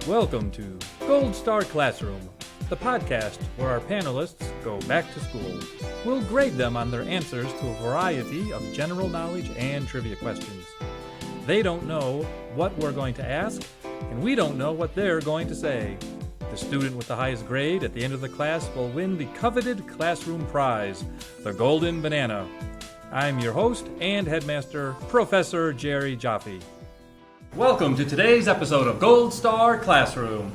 Welcome to Gold Star Classroom, the podcast where our panelists go back to school. We'll grade them on their answers to a variety of general knowledge and trivia questions. They don't know what we're going to ask, and we don't know what they're going to say. The student with the highest grade at the end of the class will win the coveted classroom prize, the Golden Banana. I'm your host and headmaster, Professor Jerry Jaffe. Welcome to today's episode of Gold Star Classroom.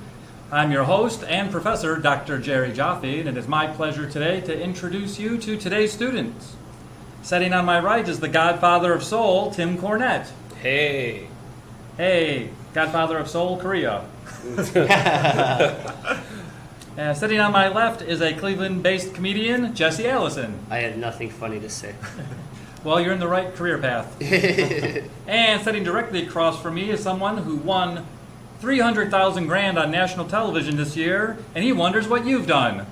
I'm your host and professor, Dr. Jerry Jaffe, and it is my pleasure today to introduce you to today's students. Sitting on my right is the godfather of soul, Tim Cornett. Hey. Hey, godfather of Seoul, Korea. Sitting on my left is a Cleveland-based comedian, Jesse Alison. I had nothing funny to say. Well, you're in the right career path. And sitting directly across from me is someone who won $300,000 on national television this year, and he wonders what you've done.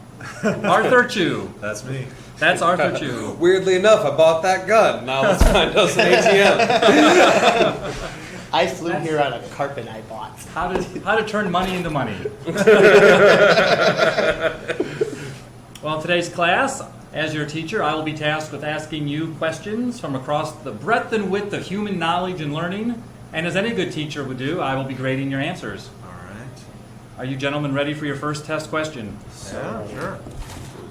Arthur Chu. That's me. That's Arthur Chu. Weirdly enough, I bought that gun. Now let's find us an ATM. I flew here on a carpet I bought. How to turn money into money. Well, today's class, as your teacher, I will be tasked with asking you questions from across the breadth and width of human knowledge and learning. And as any good teacher would do, I will be grading your answers. All right. Are you gentlemen ready for your first test question? Yeah, sure.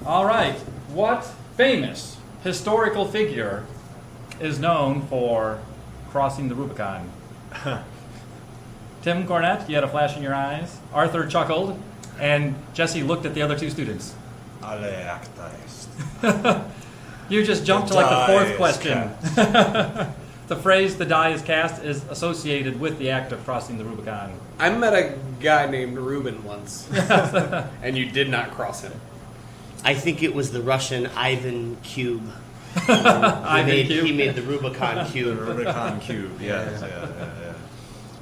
All right. What famous historical figure is known for crossing the Rubicon? Tim Cornett, you had a flash in your eyes. Arthur chuckled, and Jesse looked at the other two students. You just jumped to like the fourth question. The phrase "the die is cast" is associated with the act of crossing the Rubicon. I met a guy named Ruben once, and you did not cross him. I think it was the Russian Ivan Cube. He made the Rubicon Cube. The Rubicon Cube, yes. Yeah.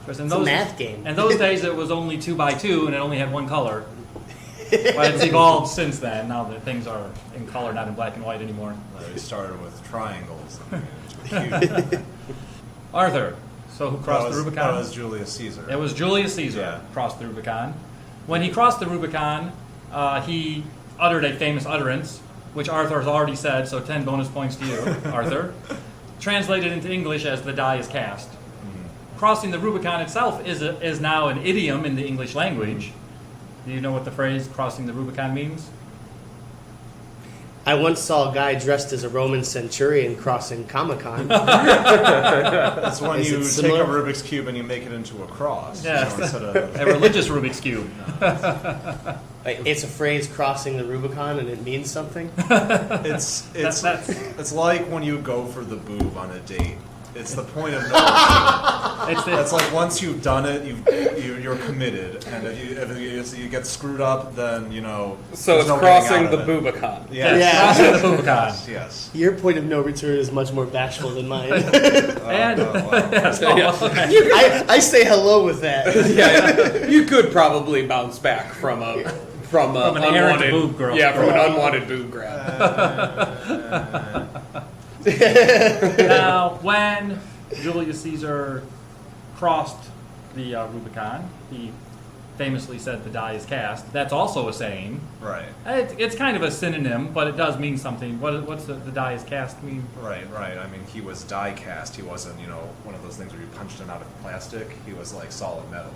It's a math game. In those days, it was only 2x2, and it only had one color. But it's evolved since then. Now that things are in color, not in black and white anymore. We started with triangles and made it into a cube. Arthur, so who crossed the Rubicon? That was Julius Caesar. It was Julius Caesar crossed the Rubicon. When he crossed the Rubicon, he uttered a famous utterance, which Arthur has already said, so 10 bonus points to you, Arthur. Translated into English as "the die is cast." Mm-hmm. Crossing the Rubicon itself is now an idiom in the English language. Do you know what the phrase "crossing the Rubicon" means? I once saw a guy dressed as a Roman centurion crossing Comic-Con. That's when Is you it take similar? a Rubik's Cube and you make it into a cross. Yes. You know, instead of A religious Rubik's Cube. It's a phrase, crossing the Rubicon, and it means something? It's like when you go for the boob on a date. It's the point of no return. It's like once you've done it, you're committed, and if you get screwed up, then So there's it's no crossing getting the out of it. Bubicon. Yeah. Crossing the Rubicon. Yes. Your point of no return is much more bashful than mine. And I say hello with that. Yeah, you could probably bounce back from an errant unwanted boob grab. Yeah, from an unwanted boob grab. Now, when Julius Caesar crossed the Rubicon, he famously said, "the die is cast." That's also a saying. Right. It's kind of a synonym, but it does mean something. What's the die is cast mean? Right. I mean, he was die cast. He wasn't, one of those things where you punched him out of plastic. He was like solid metal.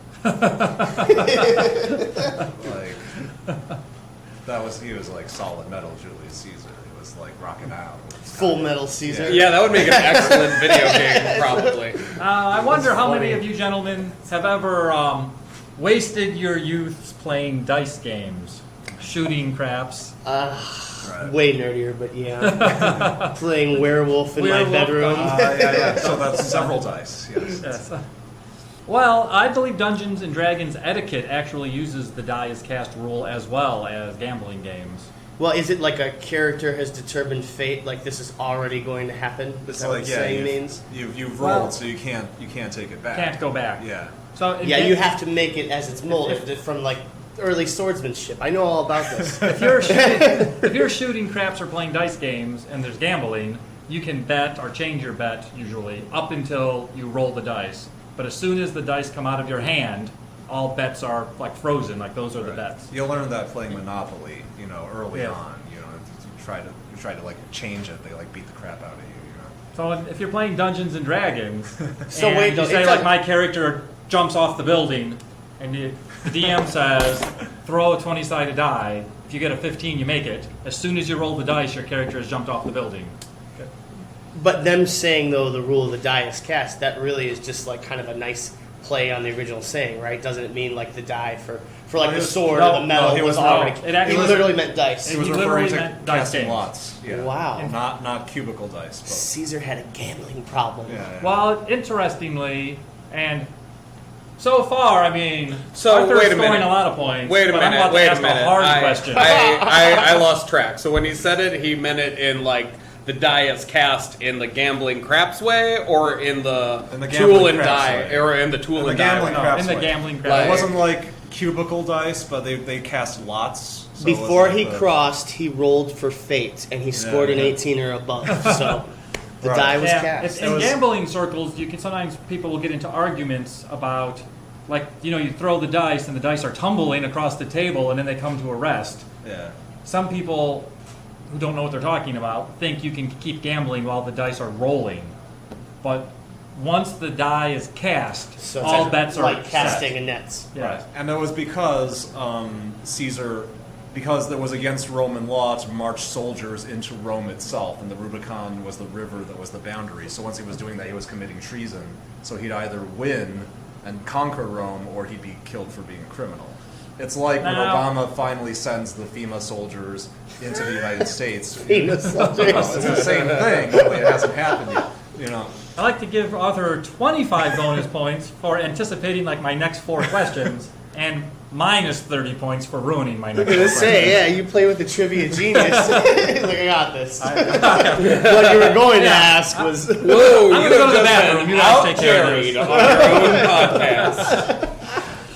He was like solid metal Julius Caesar. He was like rocking out. Full Metal Caesar. Yeah, that would make an excellent video game, probably. I wonder how many of you gentlemen have ever wasted your youths playing dice games, shooting craps. Way nerdier, but yeah. Playing werewolf in my bedroom. Yeah. So that's several dice. Yes. Well, I believe Dungeons & Dragons etiquette actually uses the die is cast rule as well as gambling games. Well, is it like a character has determined fate, like this is already going to happen? Is that what the saying means? You've rolled, so you can't take it back. Can't go back. Yeah. So you have to make it as it's molded from like early swordsmanship. I know all about this. If you're shooting craps or playing dice games and there's gambling, you can bet or change your bet usually up until you roll the dice. But as soon as the dice come out of your hand, all bets are like frozen, like those are the Right. bets. You'll learn that playing Monopoly, early Yeah. on. If you try to like change it, they like beat the crap out of you. So if you're playing Dungeons and Dragons, So and wait, you though, say it like does- my character jumps off the building, and the DM says throw a 20-sided die. If you get a 15, you make it. As soon as you roll the dice, your character has jumped off the building. Okay. But them saying, though, the rule of the die is cast, that really is just like kind of a nice play on the original saying, right? Doesn't it mean like the die for like the sword or the metal he was was- already... it actually he was- literally meant dice. He was He referring literally to meant dice casting games. lots. Yeah. Wow. Not cubicle dice. But, Caesar had a gambling problem. yeah. Well, interestingly, and so far, I mean, So, Arthur's wait a scoring minute. a lot of points. Wait a but I'm minute. about to Wait ask a minute. a hard question. I lost track. So when he said it, he meant it in like the die is cast in the gambling craps way, or in the In the tool gambling and craps die, way. or in the tool In the and die gambling way. craps in the way. gambling It crowd. wasn't like cubicle dice, but they cast lots. So it was Before like he the- crossed, he rolled for fate, and he scored an yeah. 18 or above. So the Right. die was Yeah, cast. in gambling circles, you can sometimes people will get into arguments about, like, you throw the dice and the dice are tumbling across the table and then they come to a rest. Yeah. Some people who don't know what they're talking about think you can keep gambling while the dice are rolling, but once the die is cast, So it's all like, bets are like set. casting a nets. Yeah. Right. And it was because Caesar, because it was against Roman law to march soldiers into Rome itself, and the Rubicon was the river that was the boundary. So once he was doing that, he was committing treason. So he'd either win and conquer Rome, or he'd be killed for being a criminal. It's like when Now- Obama finally sends the FEMA soldiers into the United States. FEMA soldiers. No, it's the same thing, only it hasn't happened yet. I like to give Arthur 25 bonus points for anticipating like my next 4 questions, and minus 30 points for ruining my I next was 4 gonna say, questions. yeah, you play with the trivia genius. He's like, I got this. What you were going to ask was... Whoa, I'm you gonna go to the have bathroom. just You been guys take care of out-carried this. on your own podcast.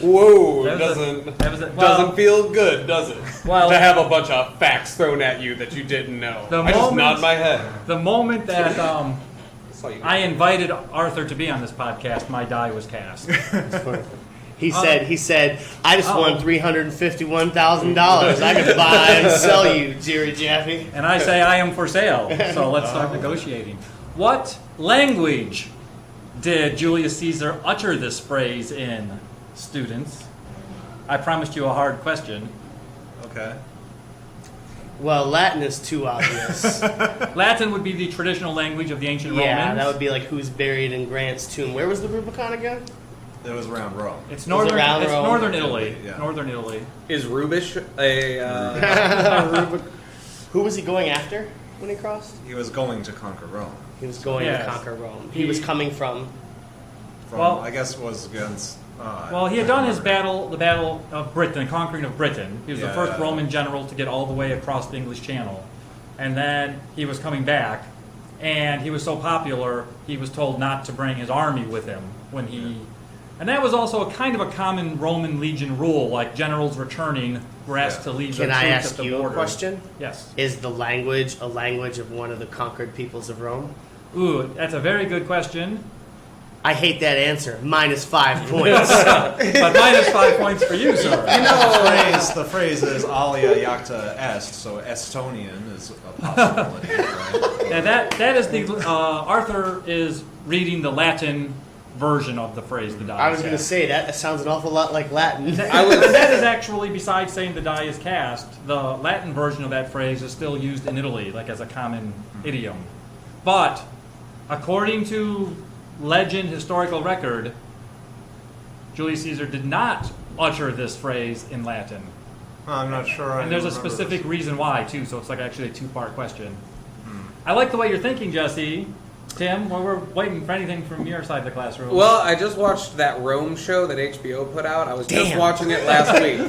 Whoa, That was doesn't well, feel good, does it? Well- to have a bunch of facts thrown at you that you didn't know. The I just moment- nod my head. the moment that Saw you. I invited Arthur to be on this podcast, my die was cast. He said, I just won Uh-oh. $351,000. I could buy and sell you, Jerry Jaffe. And I say I am for sale. So let's start negotiating. What language did Julius Caesar utter this phrase in, students? I promised you a hard question. Okay. Well, Latin is too obvious. Latin would be the traditional language of the ancient Yeah, Romans. that would be like who's buried in Grant's tomb. Where was the Rubicon again? It was around Rome. It's northern. around It's Rome. northern Italy. Yeah. Northern Italy. Is Rubish a? Who was he going after when he crossed? He was going to conquer Rome. He was going Yes. to conquer Rome. He was coming from... From, Well- I guess it was against... Well, he had done his battle, the Battle of Britain, conquering of Britain. He was the Yeah. first Roman general to get all the way across the English Channel. And then he was coming back, and he was so popular, he was told not to bring his army with him when he... And that was also a kind of a common Roman legion rule, like generals returning were asked to leave Can their I troops ask at the you border. a question? Yes. Is the language a language of one of the conquered peoples of Rome? Ooh, that's a very good question. I hate that answer. -5 points. But minus 5 points for you, sir. The phrase is alia jacta est, so Estonian is a possibility, right? And that is the Arthur is reading the Latin version of the phrase "the die." I was is going to cast." say that sounds an awful lot like Latin. And that is actually, besides saying "the die is cast," the Latin version of that phrase is still used in Italy, like as a common idiom. But according to legend, historical record, Julius Caesar did not utter this phrase in Latin. I'm not sure. And there's a specific reason why, too, so it's like actually a 2-part question. I like the way you're thinking, Jesse. Tim, while we're waiting for anything from your side of the classroom. Well, I just watched that Rome show that HBO put out. I was just Damn. watching it last week.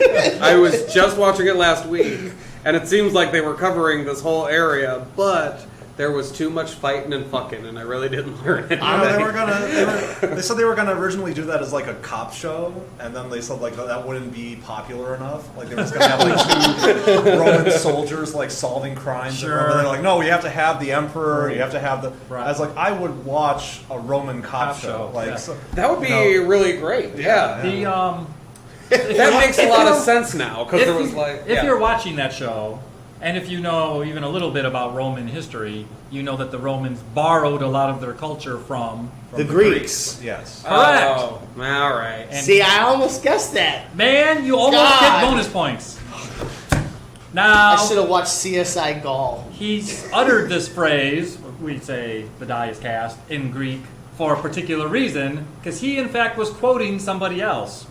I was just watching it last week, and it seems like they were covering this whole area, but there was too much fighting and fucking, and I really didn't learn it. They said they were gonna originally do that as like a cop show, and then they said like that wouldn't be popular enough. Like they were just gonna have like 2 Roman soldiers like solving crimes. Sure. And they're like, no, we have to have the emperor. You have to have the. Right. I was like, I would watch a Roman cop Cop show. show, Like yeah. so, That would be really great. Yeah. That makes a lot of sense now because there was if you're watching that show, and if you know even a little bit about Roman history, you know that the Romans borrowed a lot of their culture from the Greeks. Yes. Correct. Oh, all right. And See, I almost guessed that. man, you almost God. get bonus points. Now, I should have watched CSI Gaul. he's uttered this phrase, we'd say the die is cast, in Greek for a particular reason, because he in fact was quoting somebody else.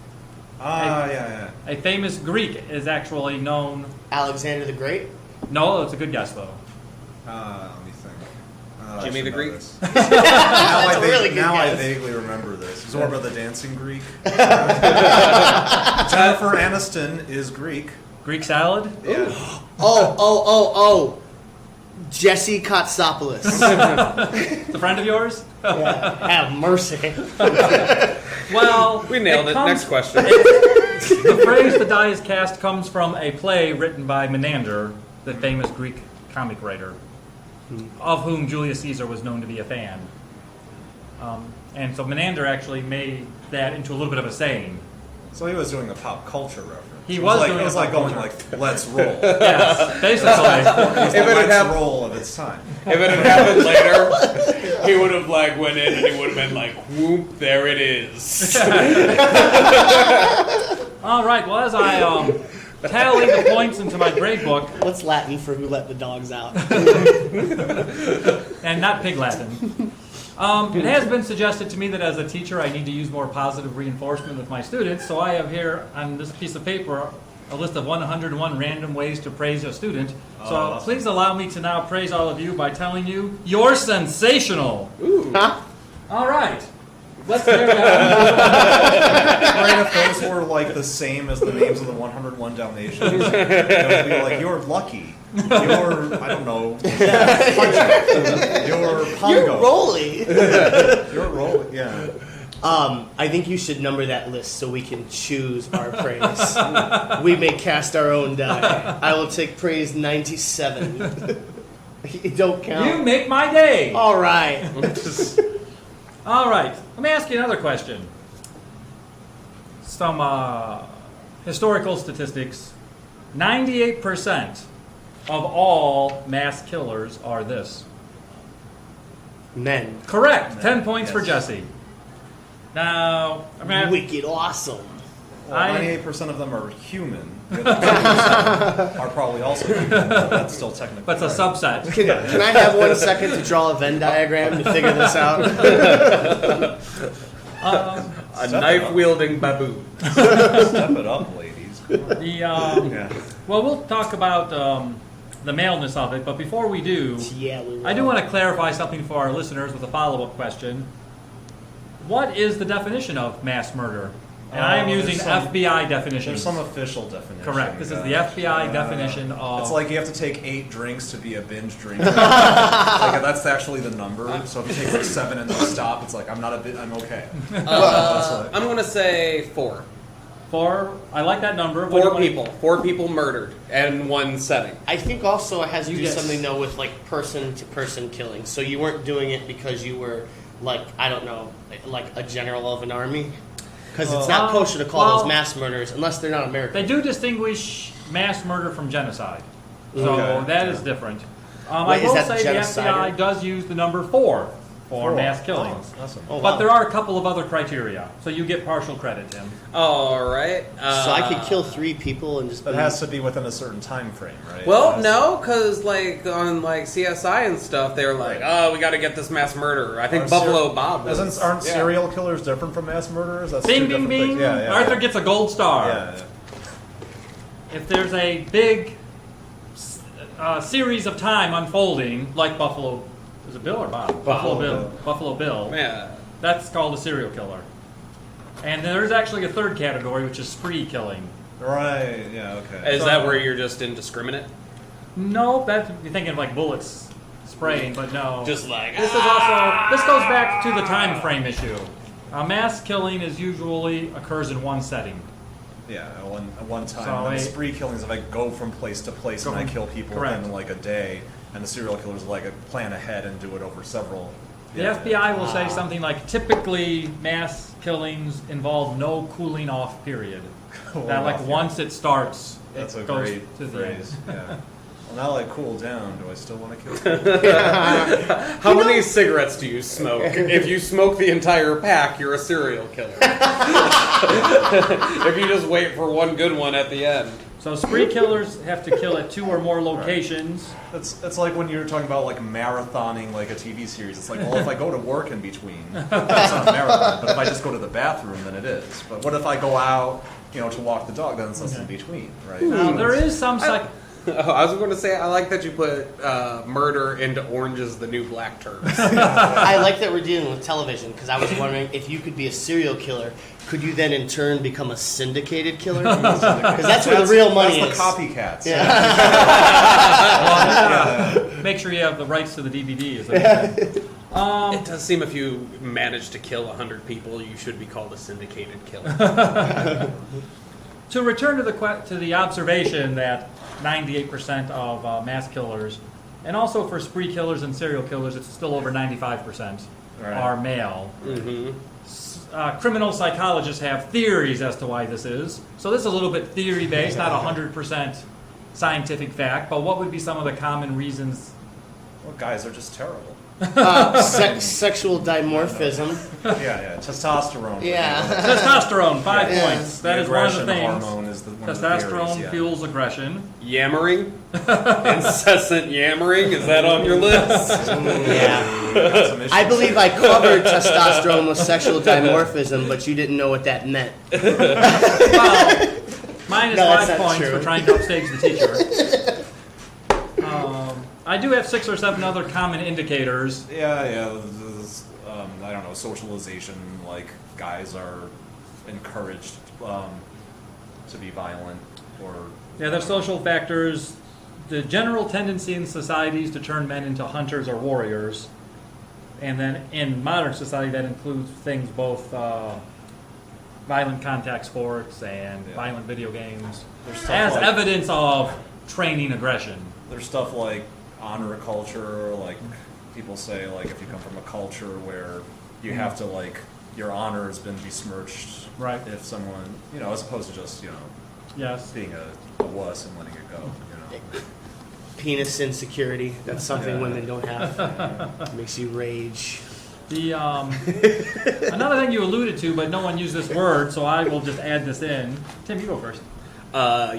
Yeah. A famous Greek is actually known. Alexander the Great. No, it's a good guess though. Let me think. I Jimmy should the know Greek? this. That's a really good Now I guess. vaguely remember this. Zorba the Dancing Greek. Jennifer Aniston is Greek. Greek salad? Yeah. Oh. Jesse Katsopoulos. It's a friend of yours? Have mercy. Well, We nailed it. comes- Next question. The phrase "the die is cast" comes from a play written by Menander, the famous Greek comic writer, of whom Julius Caesar was known to be a fan. And so Menander actually made that into a little bit of a saying. So he was doing a pop culture reference. He It was like, doing it was a like pop going culture. like, let's roll. Yes, basically. It's the If it had let's happened- roll of its time. If it had happened later, he would have went in and he would have been like, "Whoop! There it is." All right. Well, as I tally the points into my grade book, What's Latin for who let the dogs out? and not pig Latin. It has been suggested to me that as a teacher I need to use more positive reinforcement with my students, so I have here on this piece of paper a list of 101 random ways to praise a student. So awesome. please allow me to now praise all of you by telling you, you're sensational! Huh? All right. Let's carry on. Right, if those were like the same as the names of the 101 Dalmatians, it would be like, you're lucky. You're, I don't know, you're Pongo. You're Rolly. You're rolling, yeah. I think you should number that list so we can choose our praise. We may cast our own die. I will take praise 97. You don't count. You make my day! All right. All right. Let me ask you another question. Some historical statistics. 98% of all mass killers are this. Men. Correct. Men, 10 points for yes. Jesse. Now, I'm gonna, Wicked awesome. Well, I- 98% of them are human. The other 2% are probably also human, but that's still technically but it's a right. subset. Can I have 1 second to draw a Venn diagram to figure this out? A knife-wielding baboon. Step it up, ladies. Come on. Yeah. Well, we'll talk about the maleness of it, but before we do, Yeah, we will. I do want to clarify something for our listeners with a follow-up question. What is the definition of mass murder? And I am using there's some- FBI definitions. There's some official definition. Correct. This is the FBI definition of... It's like you have to take 8 drinks to be a binge drinker. Like that's actually the number. So if you take like 7 and then stop, it's like I'm okay. I'm gonna say 4. 4. I like that number. What do you 4 want- people. 4 people murdered in one setting. I think also it has to You do guess. something though with like person-to-person killing. So you weren't doing it because you were like, I don't know, like a general of an army. Because it's not kosher to call those mass murders unless they're not American. They do distinguish mass murder from genocide. So Okay. that is different. I Wait, is will that say the genocide? FBI does use the number 4 for mass killings. Oh, awesome. Oh, But wow. there are a couple of other criteria. So you get partial credit, Tim. All right. So I could kill 3 people and just. That has to be within a certain time frame, right? Well, That's- no, because like on like CSI and stuff, they were like, "Oh, we got to get this mass murderer." I think Are Buffalo ser- Bob. Was, Aren't yeah. serial killers different from mass murderers? That's Bing, two bing, different bing. things. Yeah, yeah. Arthur gets a gold star. Yeah, If there's a big series of time unfolding, like Buffalo, is it Bill or Bob? Buffalo Bill. Buffalo Bill. Yeah. That's called a serial killer. And there's actually a third category, which is spree killing. Right. Yeah. Okay. Is that where you're just indiscriminate? No, that's you're thinking of like bullets spraying, but no. Just like This is also this goes back to the time frame issue. Mass killing is usually occurs in one setting. Yeah, at one time. So and a- the spree killings, if I go from place to place and I kill people Correct. within like a day, and the serial killers like plan ahead and do it over several The FBI will say something like, typically mass killings involve no cooling off period. That like once it starts, That's a it goes great to the phrase. end. Yeah. Well, now that I cool down, do I still want to kill people? How many cigarettes do you smoke? If you smoke the entire pack, you're a serial killer. If you just wait for one good one at the end. So spree killers have to kill at 2 or more locations. It's like when you're talking about like marathoning like a TV series. It's like, well, if I go to work in between, that's not a marathon. But if I just go to the bathroom, then it is. But what if I go out, to walk the dog? Then it's in between, right? Now, there is some I was going to say, I like that you put murder into Orange is the New Black terms. I like that we're dealing with television because I was wondering if you could be a serial killer, could you then in turn become a syndicated killer? Because that's where the real money is. That's the copycats. Make sure you have the rights to the DVD. It does seem if you manage to kill 100 people, you should be called a syndicated killer. To return to the observation that 98% of mass killers, and also for spree killers and serial killers, it's still over 95% are male. Mm-hmm. Criminal psychologists have theories as to why this is. So this is a little bit theory-based, not 100% scientific fact, but what would be some of the common reasons? Well, guys are just terrible. Sexual dimorphism. Yeah. Testosterone. Yeah. Testosterone, 5 points. That is one of the things. Hormone is one Testosterone of the theories, fuels aggression. Yammering? Incessant yammering? Is that on your list? Yeah. I believe I covered testosterone with sexual dimorphism, but you didn't know what that meant. Well, mine is No, 5 that's not points true. for trying to upstage the teacher. I do have 6 or 7 other common indicators. Yeah. There's, I don't know, socialization. Like guys are encouraged to be violent, or There's social factors. The general tendency in societies to turn men into hunters or warriors. And then in modern society, that includes things both violent contact sports and violent video games as evidence of training aggression. There's stuff like honor culture, like people say, like if you come from a culture where you have to, like, your honor has been besmirched, right? If someone, as opposed to just, yes, being a wuss and letting it go, Penis insecurity. That's something women don't have. It makes you rage. The another thing you alluded to, but no one used this word, so I will just add this in. Tim, you go first.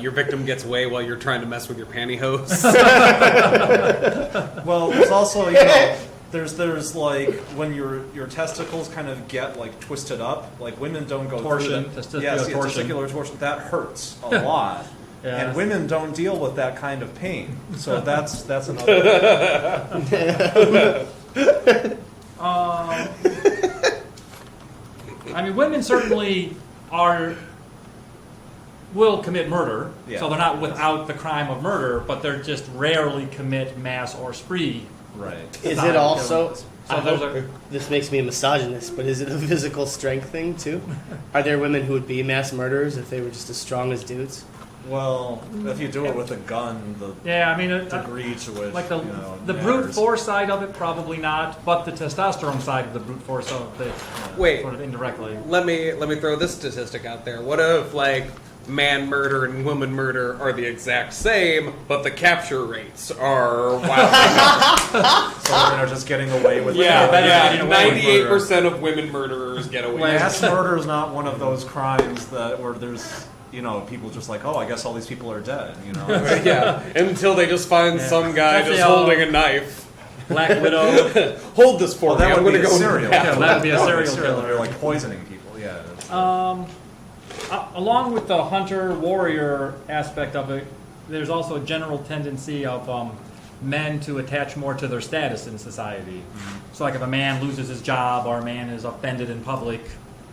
Your victim gets away while you're trying to mess with your pantyhose. Well, there's also, there's like when your testicles kind of get like twisted up, like women don't go torsion, through that. testicular Torsion. That hurts a lot. Yes. And women don't deal with that kind of pain. So that's another I mean, women certainly will commit murder, so they're not without the crime of murder, but they're just rarely commit mass or spree. Right. Is it also... So this makes me a misogynist, but is it a physical strength thing, too? Are there women who would be mass murderers if they were just as strong as dudes? Well, if you do it with a gun, the degree to which, like the brute force side of it, probably not, but the testosterone side of the brute force of it, sort of indirectly. Let me throw this statistic out there. What if, like, man murder and woman murder are the exact same, but the capture rates are wildly so women are just getting away with it. 98% of women murderers get away with it. Mass murder is not one of those crimes where there's people just like, oh, I guess all these people are dead, until they just find some guy just holding a knife. Black Widow. Hold this for me. That I'm would going be to a go serial. That would be a serial killer. They're like poisoning people. Along with the hunter-warrior aspect of it, there's also a general tendency of men to attach more to their status in society. Mm-hmm. So like if a man loses his job or a man is offended in public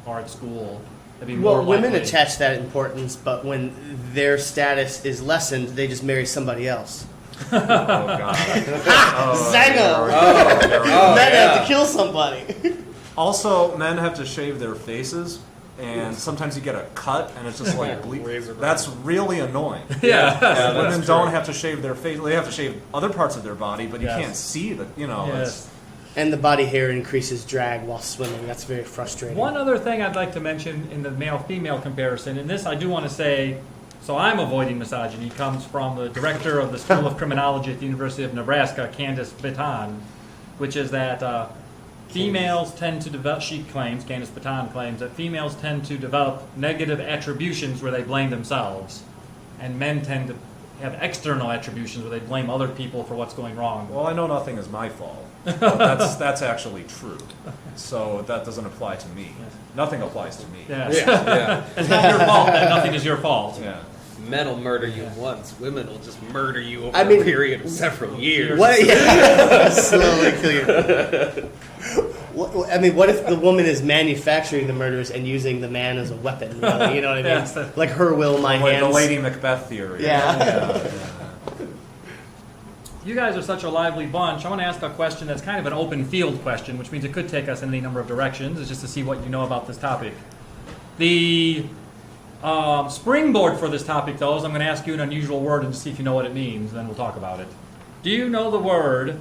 or at school, it'd be more women likely. attach that importance, but when their status is lessened, they just marry somebody else. Oh, God. Zango! Men have to kill somebody. Also, men have to shave their faces. And sometimes you get a cut, and it's just like that's really annoying. Women don't have to shave their face; they have to shave other parts of their body, but you can't see the, And the body hair increases drag while swimming. That's very frustrating. One other thing I'd like to mention in the male-female comparison, and this I do want to say, so I'm avoiding misogyny, comes from the director of the School of Criminology at the University of Nebraska, Candace Baton, which is that females tend to develop, Candace Baton claims, that females tend to develop negative attributions where they blame themselves, and men tend to have external attributions where they blame other people for what's going wrong. Well, I know nothing is my fault. But that's actually true. So that doesn't apply to me. Yes. Nothing applies to me. Yes. Yeah. It's not your fault that nothing is your fault. Yeah. Men will murder you once. Women will just murder you over I mean- a period of several years. What? Yeah. Slowly kill you. I mean, what if the woman is manufacturing the murders and using the man as a weapon? Really? You know what I mean? Yes. Like her will, my hands. The Lady Macbeth theory. Yeah. You guys are such a lively bunch. I want to ask a question that's kind of an open field question, which means it could take us in any number of directions. It's just to see what you know about this topic. The springboard for this topic, though, is I'm going to ask you an unusual word and see if you know what it means, then we'll talk about it. Do you know the word,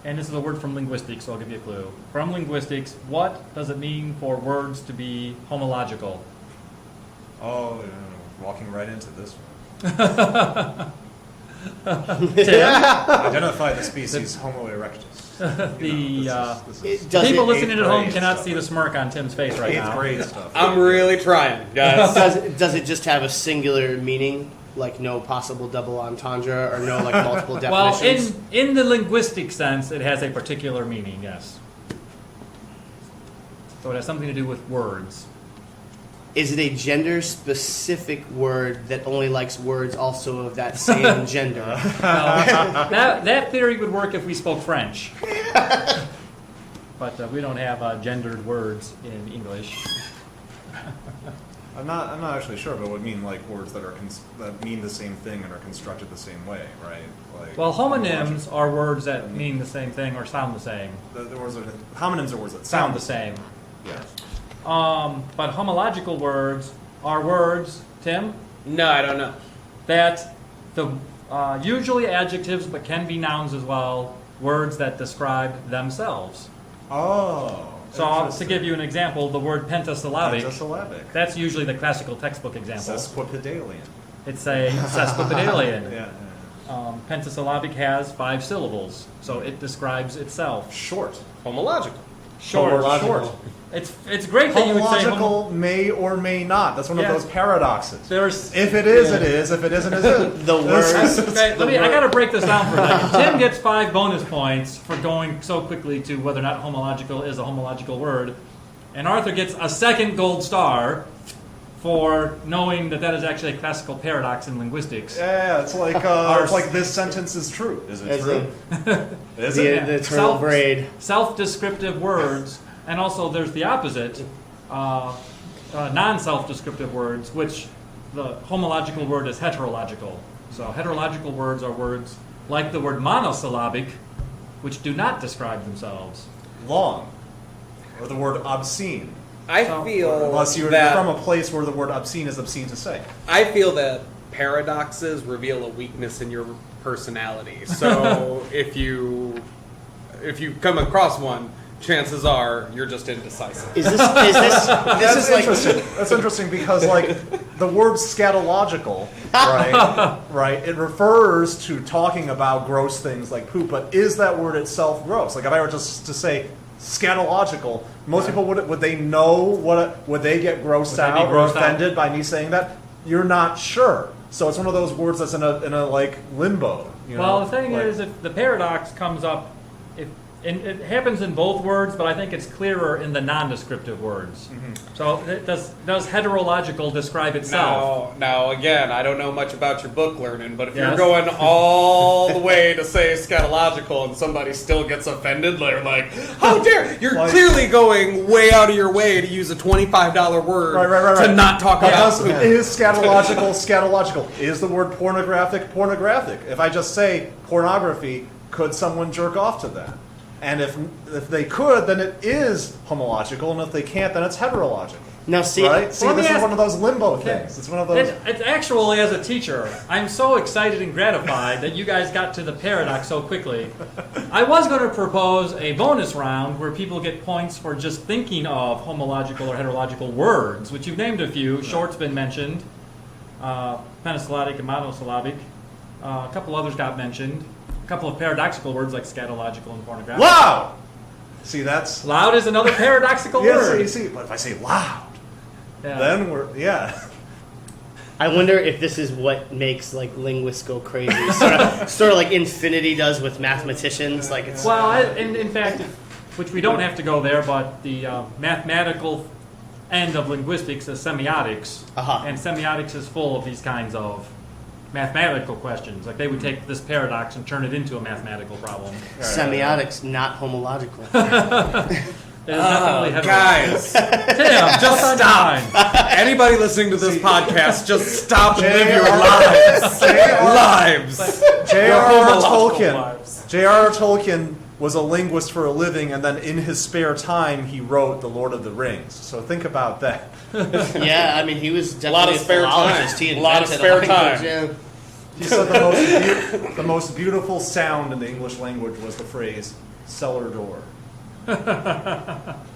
and this is a word from linguistics, so I'll give you a clue. From linguistics, what does it mean for words to be homological? Oh, yeah. Walking right into this one. Tim? Identify the species Homo erectus. The Does people it- listening at home grade cannot stuff. see the smirk on Tim's face right Eighth now. grade stuff. I'm really trying, guys. Does it just have a singular meaning, like no possible double entendre, or no like multiple Well, definitions? in the linguistic sense, it has a particular meaning, yes. So it has something to do with words. Is it a gender-specific word that only likes words also of that same gender? That theory would work if we spoke French. But we don't have gendered words in English. I'm not actually sure, but it would mean like words that are that mean the same thing and are constructed the same way, right? Like Well, homonyms are words that mean the same thing or sound the same. Homonyms are words that Sound the same. Yeah. But homological words are words, Tim, No, I don't know. that the usually adjectives but can be nouns as well, words that describe themselves. Oh. So to give you an example, the word pentasyllabic, Pentasyllabic. that's usually the classical textbook example. Sesquipedalian. It's a sesquipedalian. Yeah. Pentasyllabic has 5 syllables, so it describes itself. Short. Homological. Short. It's great that you would say Homological may or may not. That's one of Yeah. those paradoxes. There's If it is, it is. If it isn't, it isn't. The words. Okay, I got to break this down for a second. Tim gets 5 bonus points for going so quickly to whether or not homological is a homological word, and Arthur gets a second gold star for knowing that that is actually a classical paradox in linguistics. Yeah, it's like this sentence is true. Is it As true? Is the, it? the eternal Self- braid. Self-descriptive words, and also there's the opposite, non-self-descriptive words, which the homological word is heterological. So heterological words are words like the word monosyllabic, which do not describe themselves. Long. Or the word obscene. I So- feel Unless you're that from a place where the word obscene is obscene to say. I feel that paradoxes reveal a weakness in your personality. So if you come across one, chances are you're just indecisive. Is this That's is like interesting. That's interesting because, like, the word scatological, right? It refers to talking about gross things like poop, but is that word itself gross? Like, if I were just to say scatological, most people would they know would they get grossed Would they be out or grossed out? offended by me saying that? You're not sure. So it's one of those words that's in a like limbo. You Well, know? the thing Like- is, if the paradox comes up, and it happens in both words, but I think it's clearer in the non-descriptive words. So does heterological describe itself? Now, again, I don't know much about your book learning, but if Yes. you're going all the way to say scatological and somebody still gets offended, they're like, how dare! You're Like- clearly going way out of your way to use a $25 word Right. to not talk about Because is scatological? Is the word pornographic? If I just say pornography, could someone jerk off to that? And if they could, then it is homological, and if they can't, then it's heterological. Now, see, right? See, let me this is ask- one of those limbo things. It's one of those. It's actually, as a teacher, I'm so excited and gratified that you guys got to the paradox so quickly. I was going to propose a bonus round where people get points for just thinking of homological or heterological words, which you've named a few. Short's been mentioned. Penisyllabic and monosyllabic. A couple others got mentioned. A couple of paradoxical words like scatological and pornographic. Loud! See, that's. Loud is another paradoxical word. Yeah, see, but if I say loud, Yeah. then we're. Yeah. I wonder if this is what makes like linguists go crazy. sort of like infinity does with mathematicians. Like it's Well, in fact, which we don't have to go there, but the mathematical end of linguistics is semiotics, Uh-huh. and semiotics is full of these kinds of mathematical questions. Like they would take this paradox and turn it into a mathematical problem. semiotics, not homological. It is definitely heavy. Guys, Tim, just on stop. your mind. Anybody listening to this podcast, just stop and live your lives. Lives. J.R.R. homological Tolkien. lives. J.R.R. Tolkien was a linguist for a living, and then in his spare time, he wrote The Lord of the Rings. So think about that. Yeah, I mean he was definitely Lot of spare philologist. time. He Lot of invented spare language, time. yeah. He said the most beautiful sound in the English language was the phrase cellar door.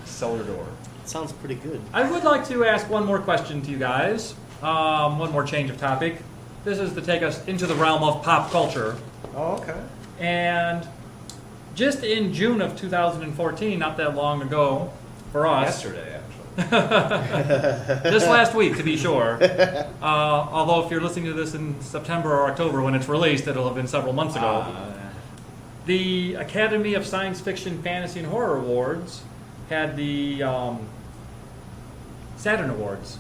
Cellar door. Sounds pretty good. I would like to ask one more question to you guys. One more change of topic. This is to take us into the realm of pop culture. Oh, okay. And just in June of 2014, not that long ago for us, Yesterday, actually. just last week to be sure, although if you're listening to this in September or October when it's released, it'll have been several months ago, the Academy of Science Fiction, Fantasy, and Horror Awards had the Saturn Awards.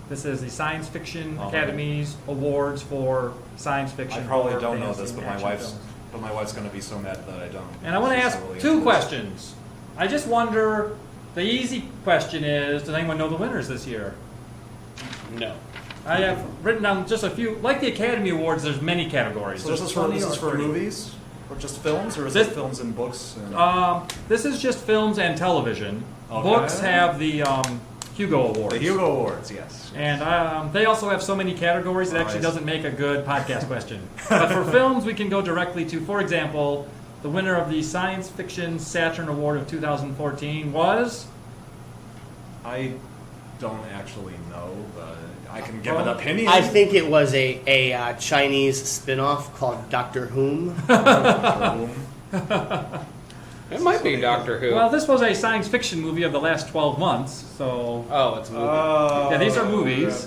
This is the Science Fiction Academy's awards for science fiction. I probably horror, don't know fantasy, this, and but action my films. wife's going to be so mad that I don't. And I want to She's ask so really two into this. questions. I just wonder, the easy question is, does anyone know the winners this year? No. I have written down just a few. Like the Academy Awards, there's many categories. So this There's is for 20 or 30. movies, or just films, or is This- it films and books? And This is just films and television. Okay. Books have the Hugo Awards. the Hugo Awards, yes. And they also have so many categories it actually doesn't make a good podcast question. But for films, we can go directly to, for example, the winner of the Science Fiction Saturn Award of 2014 was... I don't actually know, but I can give an opinion. I think it was a Chinese spin-off called Doctor Whom. It might be Doctor Who. Well, this was a science fiction movie of the last 12 months, so... Oh, it's a movie. Yeah, these are movies.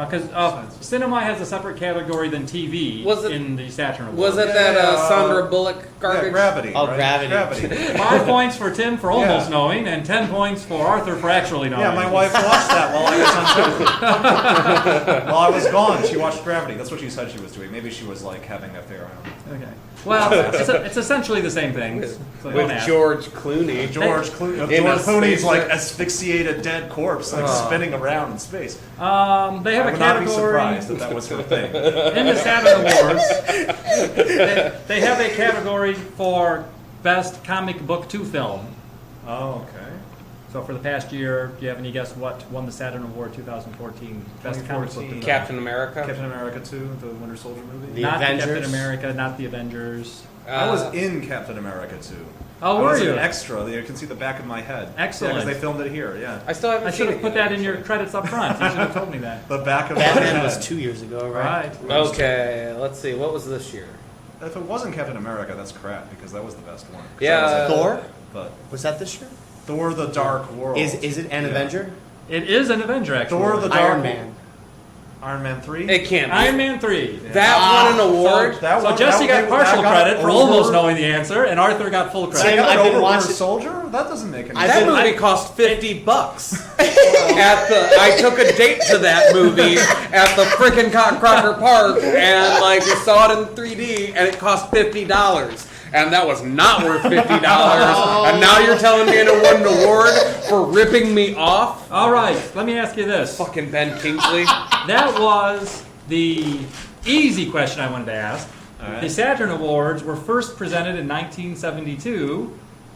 Because cinema has a separate category than TV Was it- in the Saturn Awards. Was it that Sandra Bullock garbage? Yeah, Gravity. Oh, right? Gravity. 5 points for Tim for almost Yeah. knowing, and 10 points for Arthur for actually knowing. Yeah, my wife watched that while I was on while I was gone. She watched Gravity. That's what she said she was doing. Maybe she was like having an affair. I don't know. Okay. Well, it's essentially the same thing. So don't With ask. George Clooney. George In a Clooney's like spaceship. asphyxiated dead corpse, like spinning around in space. They have I a would not be category surprised if that was her thing. in the Saturn Awards. They have a category for best comic book to film. Oh, okay. So for the past year, do you have any guess what won the Saturn Award 2014? Best comic book to 2014. film? Captain America. Captain America 2, the Winter Soldier movie. The Not Avengers. the Captain America, not the Avengers. I was in Captain America 2. Oh, I were was you? an extra. You can see the back of my head. Excellent. Because they filmed it here, yeah. I still haven't I should seen have it put yet, that in your actually. credits up front. You should have told me that. The back of my Batman head. was 2 years ago, right? Right. Okay, let's see. What was this year? If it wasn't Captain America, that's crap, because that was the best one. 'Cause Yeah. that was Thor? But Was that this year? Thor the Dark World. Is it an Yeah. Avenger? It is an Avenger, actually. Thor the Dark Iron Man. Iron Man 3? It can't be. Iron Man 3. That won an award. That So one- Jesse that- got partial that credit for over- almost knowing the answer, and Arthur got full They credit. Tim, got I've it been over Winter watching- Soldier? That doesn't make any I've sense. That been- movie cost $50 I took a date to that movie at the frickin' Crocker Park, and like we saw it in 3D, and it cost $50. And that was not worth $50. And now you're telling me I won an award for ripping me off? All right, let me ask you this. Fucking Ben Kingsley. That was the easy question I wanted to ask. All right. The Saturn Awards were first presented in 1972,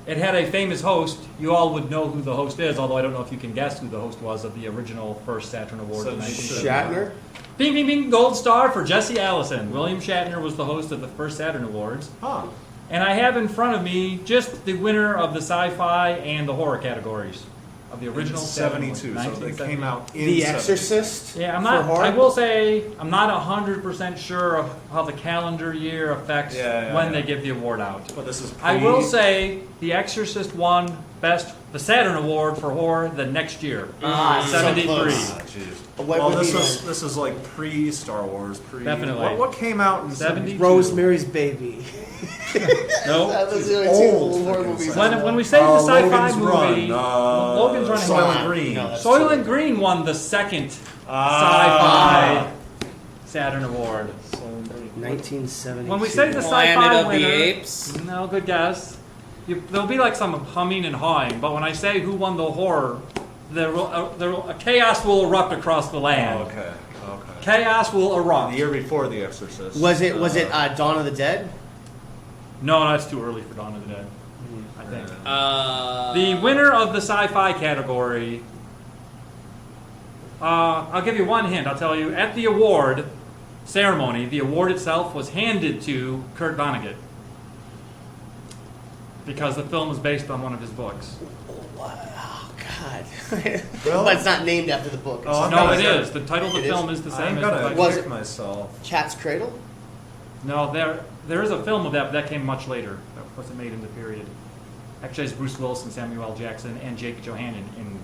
It had a famous host. You all would know who the host is, although I don't know if you can guess who the host was of the original first Saturn Award. So in 1970. Shatner? Bing, bing, bing, gold star for Jesse Allison. William Shatner was the host of the first Saturn Awards. Huh. And I have in front of me just the winner of the sci-fi and the horror categories of the original Saturn Awards, 72, so they 1970. came out in The 70. Exorcist? Yeah, I'm for not. horror? I will say I'm not 100% sure of how the calendar year affects when they give the award out. But this is I will say The Exorcist won the Saturn Award for horror the next year, so 73. close. Jeez. What Well, would this he is like pre-Star Wars. Definitely. What came out in 72. Rosemary's Baby. No. That was the only two Old horror fucking movies. sci-fi. When we say the sci-fi Logan's movie, Run, Logan's Run. Soylent Green. No, that's Soylent Green won the second sci-fi Saturn Award. 1970. When we say the Planet sci-fi of the winner, Apes. no, good guess. There'll be like some humming and hawing, but when I say who won the horror, a chaos will erupt across the land. Oh, okay. Chaos will erupt. The year before The Exorcist. Was it Dawn of the Dead? No, that's too early for Dawn of the Dead, I think. The The winner of the sci-fi category, I'll give you one hint. I'll tell you, at the award ceremony, the award itself was handed to Kurt Vonnegut because the film was based on one of his books. Oh, God. Well- But it's not named after the book. Oh, I'm No, gonna it say- is. The title of the It is? film is the same I'm as gonna the Was kick it- myself. Cat's Cradle? No, there is a film of that, but that came much later. That wasn't made in the period. Actually, it's Bruce Willis and Samuel L. Jackson and Jake Johanan in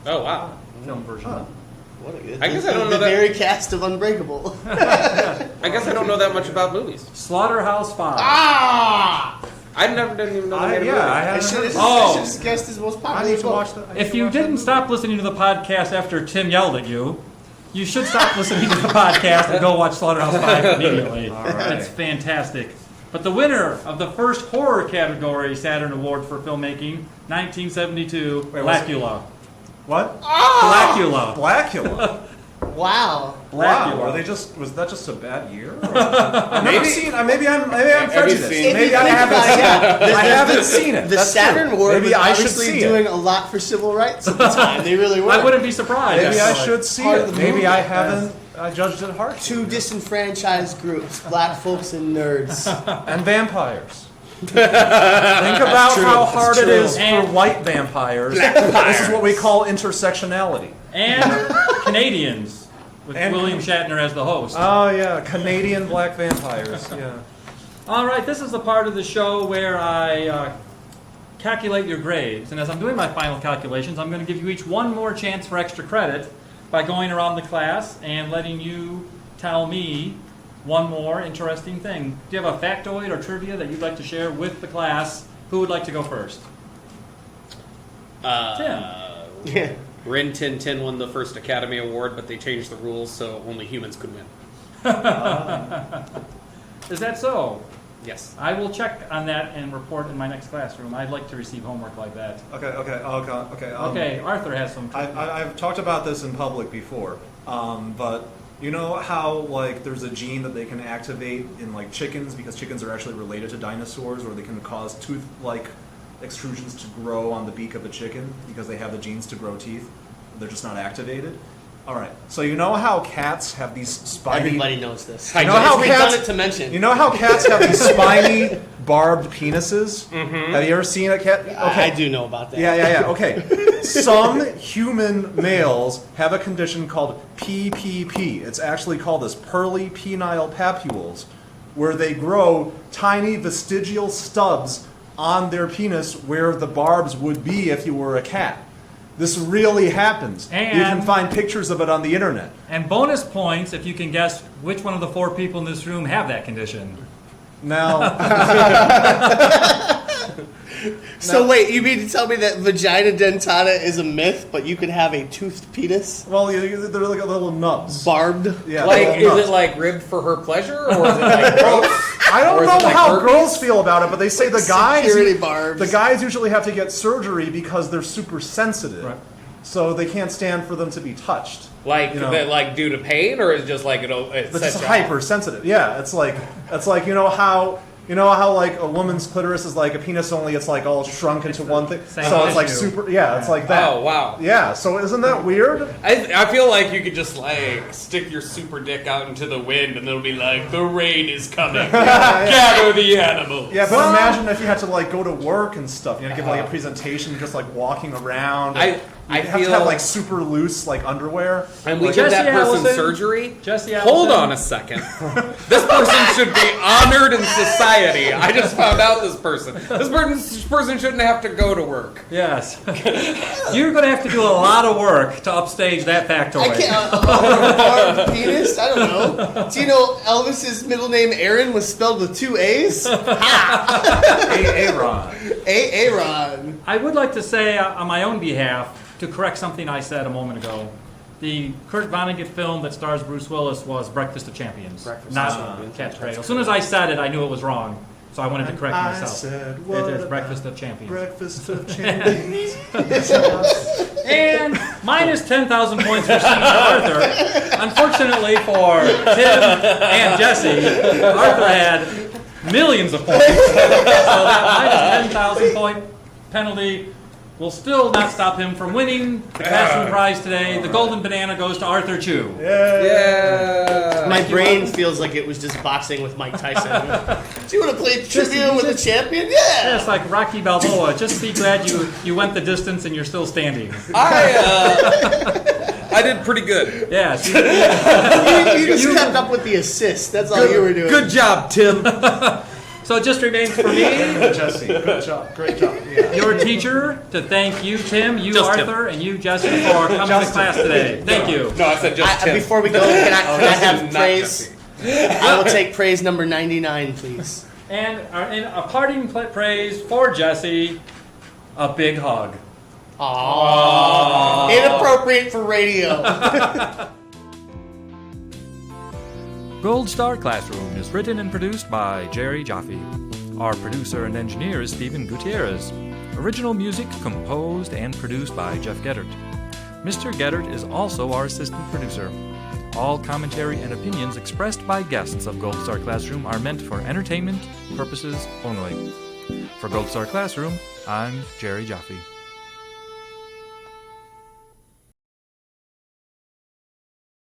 Oh wow. film version. Huh. What I guess I don't know the that- very cast of Unbreakable. I guess I don't know that much about movies. Slaughterhouse Five. Ah! I didn't even know they made a movie. I I haven't should heard Oh. have guessed his most I popular need to book. watch that. I need If to you watch that didn't movie. stop listening to the podcast after Tim yelled at you, you should stop listening to the podcast and go watch Slaughterhouse Five immediately. right. It's fantastic. But the winner of the first horror category Saturn Award for filmmaking, 1972, Wait, what's it? Blackula. What? Blackula. Blackula. Wow. Blackula. Wow. Was that just a bad year? I've never seen. Maybe I'm Have you prejudiced. seen- Maybe I haven't seen it. I haven't seen it. The That's Saturn true. Award Maybe was I should obviously see doing it. a lot for civil rights at the time. They really were. I wouldn't be surprised. Maybe I actually. should see Part it. of the Maybe movie. I haven't. I judged it harshly. Two disenfranchised groups, black folks and nerds. And vampires. Think about true. how It's hard it true. is for And- white vampires. This is what we call intersectionality. And Canadians, with And- William Shatner as the host. Oh yeah, Canadian black vampires. Yeah. All right, this is the part of the show where I calculate your grades. And as I'm doing my final calculations, I'm going to give you each one more chance for extra credit by going around the class and letting you tell me one more interesting thing. Do you have a factoid or trivia that you'd like to share with the class? Who would like to go first? Tim. Yeah. Rin Tin Tin won the first Academy Award, but they changed the rules so only humans could win. Is that so? Yes. I will check on that and report in my next classroom. I'd like to receive homework like that. Okay. Okay, Arthur has some trivia. I've talked about this in public before, but you know how like there's a gene that they can activate in like chickens because chickens are actually related to dinosaurs, or they can cause tooth-like extrusions to grow on the beak of a chicken because they have the genes to grow teeth. They're just not activated. All right. So you know how cats have these spiny. Everybody knows this. I You know how It's cats? redundant to mention. You know how cats have these spiny, barbed penises? Mm-hmm. Have you ever seen a cat? Okay. I do know about that. Yeah. Okay. Some human males have a condition called PPP. It's actually called as Pearly Penile Papules, where they grow tiny vestigial stubs on their penis where the barbs would be if you were a cat. This really happens. You can And- find pictures of it on the internet. And bonus points if you can guess which one of the 4 people in this room have that condition. Now, So wait, you mean to tell me that vagina dentata is a myth, but you can have a toothed penis? well, they're like little nubs. Barbed? Yeah, Like, little is nubs. it like ribbed for her pleasure, or is it like gross? I don't Or is know it like how herpes? girls feel about it, but they say the guys Security barbs. the guys usually have to get surgery because they're super sensitive, Right. so they can't stand for them to be touched. Like, You know. that, like due to pain, or is it just like it But sets just you off? hypersensitive. Yeah, it's like you know how You know how like a woman's clitoris is like a penis, only it's like all shrunk into one thing. same So it's like issue. super. Yeah, it's like that. Oh, wow. Yeah. So isn't that weird? I feel like you could just like stick your super dick out into the wind and it'll be like, the rain is coming. Gather the animals. Yeah, but imagine if you had to like go to work and stuff. You had to give like a presentation, just like walking around. I You have to feel have like super loose like underwear. And we Like, give that Jesse person Allison. surgery. Jesse Hold Allison. on a second. This person should be honored in society. I just found out this person. This person shouldn't have to go to work. Yes. You're going to have to do a lot of work to upstage that factoid. I can't. Penis? I don't know. Do you know Elvis's middle name Aaron was spelled with 2 A's? Aaron. Aaron. I would like to say on my own behalf to correct something I said a moment ago. The Kurt Vonnegut film that stars Bruce Willis was Breakfast of Champions, not Cat's Cradle. As soon as I said it, I knew it was wrong, so I wanted to correct myself. Said, It is Breakfast of Champions. Breakfast of champions. And minus 10,000 points for Steve Arthur. Unfortunately for Tim and Jesse, Arthur had millions of points. So that minus 10,000 point penalty will still not stop him from winning the classroom prize today. The golden banana goes to Arthur Chu. Yeah. My brain feels like it was just boxing with Mike Tyson. Do you want to play trivia with a champion? Yeah. It's like Rocky Balboa. Just be glad you went the distance and you're still standing. I did pretty good. Yes. You just kept up with the assist. That's all you were doing. Good job, Tim. So it just remains for me, Jesse, good job, great job. Yeah. your teacher, to thank you, Tim, you, Just Tim. Arthur, and you, Jesse, for coming to class today. Thank you. No, I said just Tim. Before we go, can I have not praise? I will take praise number 99, please. And in a parting praise for Jesse, a big hug. Aww. Inappropriate for radio. Gold Star Classroom is written and produced by Jerry Jaffe. Our producer and engineer is Stephen Gutierrez. Original music composed and produced by Jeff Geddert. Mr. Geddert is also our assistant producer. All commentary and opinions expressed by guests of Gold Star Classroom are meant for entertainment purposes only. For Gold Star Classroom, I'm Jerry Jaffe.